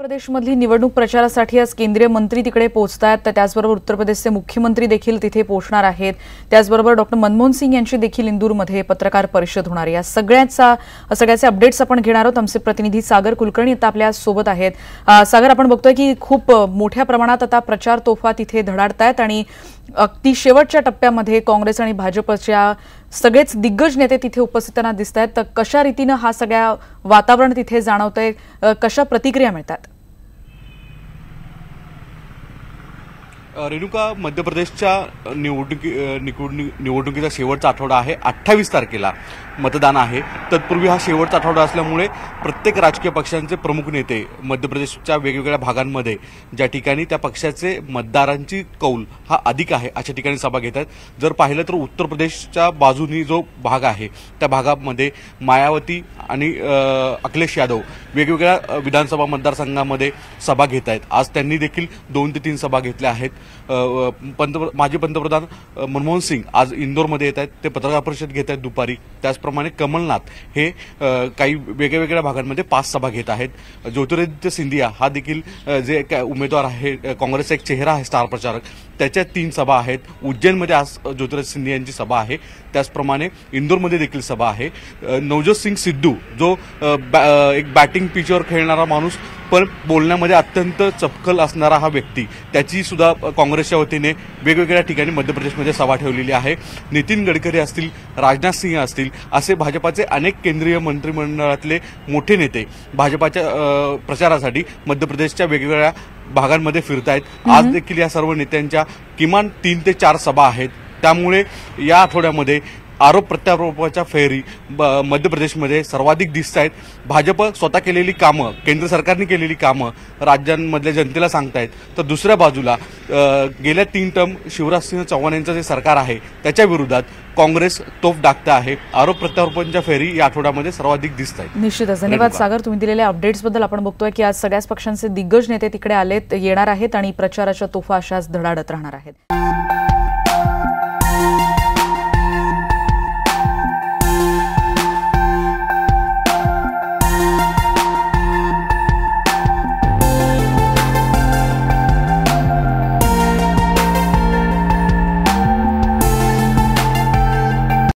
प्रदेशमधली निवडणूक प्रचारासाठी आज केंद्रीय मंत्री तिकडे पोहोचतात, तर त्याचबरोबर उत्तर प्रदेशचे मुख्यमंत्री देखील तिथे पोहोचणार आहेत। त्याचबरोबर डॉक्टर मनमोहन सिंग यांची देखील इंदूरमध्ये पत्रकार परिषद होणार आहे। या सगळ्याचे अपडेट्स आपण घेणार आहोत। आमचे प्रतिनिधी सागर कुलकर्णी आता आपल्या सोबत आहेत। सागर, आपण बघतोय की खूप मोठ्या प्रमाणात आता प्रचार तोफा तिथे धडाडतायत आणि अगदी शेवटच्या टप्प्यामध्ये काँग्रेस आणि भाजपच्या सगळेच दिग्गज नेते तिथे उपस्थितांना दिसत आहेत। तर कशा रीतीने हा सगळा वातावरण तिथे जाणवतंय, कशा प्रतिक्रिया मिळतात? रेणुका, मध्य प्रदेशच्या निवडणुकीचा शेवटचा आठवडा आहे। 28 तारखेला मतदान आहे। तत्पूर्वी हा शेवटचा आठवडा असल्यामुळे प्रत्येक राजकीय पक्षांचे प्रमुख नेते मध्य प्रदेशच्या वेगवेगळ्या भागांमध्ये ज्या ठिकाणी त्या पक्षाचे मतदारांची कौल हा अधिक आहे अशा ठिकाणी सभा घेत आहेत। जर पाहिलं तर उत्तर प्रदेशच्या बाजूनी जो भाग आहे त्या भागामध्ये मायावती आणि अखिलेश यादव वेगवेगळ्या विधानसभा मतदारसंघामध्ये सभा घेत आहेत। आज त्यांनी देखील 2 ते 3 सभा घेतल्या आहेत। माजी पंतप्रधान मनमोहन सिंग आज इंदोरमध्ये येत आहेत, ते पत्रकार परिषद घेत आहेत दुपारी। त्याचप्रमाणे कमलनाथ हे काही वेगवेगळ्या भागांमध्ये 5 सभा घेत आहेत। ज्योतिरादित्य सिंधिया हा देखील जे उमेदवार आहे, काँग्रेसचा एक चेहरा आहे, स्टार प्रचारक, त्याच्या 3 सभा आहेत। उज्जैनमध्ये आज ज्योतिरादित्य सिंधिया यांची सभा आहे। त्याचप्रमाणे इंदोरमध्ये देखील सभा आहे। नवजोत सिंग सिद्धू जो एक बॅटिंग पिचवर खेळणारा माणूस पण बोलण्यामध्ये अत्यंत चपखल असणारा हा व्यक्ती, त्याची सुद्धा काँग्रेसच्या वतीने वेगवेगळ्या ठिकाणी मध्य प्रदेशमध्ये सभा ठेवलेली आहे। नितीन गडकरी असतील, राजनाथ सिंह असतील, असे भाजपाचे अनेक केंद्रीय मंत्रिमंडळातले मोठे नेते भाजपाच्या प्रचारासाठी मध्य प्रदेशच्या वेगवेगळ्या भागांमध्ये फिरत आहेत। आज देखील या सर्व नेत्यांच्या किमान 3 ते 4 सभा आहेत। त्यामुळे या आठवड्यामध्ये आरोप प्रत्यारोपाच्या फेरी मध्य प्रदेशमध्ये सर्वाधिक दिसत आहेत। भाजप स्वतः केलेली कामं, केंद्र सरकारने केलेली कामं राज्यांमधल्या जनतेला सांगतायत, तर दुसऱ्या बाजूला गेल्या 3 टर्म शिवराजसिंह चौहान यांचं जे सरकार आहे त्याच्या विरोधात काँग्रेस तोफ डाकते आहे। आरोप प्रत्यारोपांच्या फेरी या आठवड्यामध्ये सर्वाधिक दिसत आहेत। निश्चितच धन्यवाद सागर, तुम्ही दिलेल्या अपडेट्सबद्दल। आपण बघतोय की आज सगळ्याच पक्षांचे दिग्गज नेते तिकडे येणार आहेत आणि प्रचाराच्या तोफा अशाच धडाडत राहणार आहेत।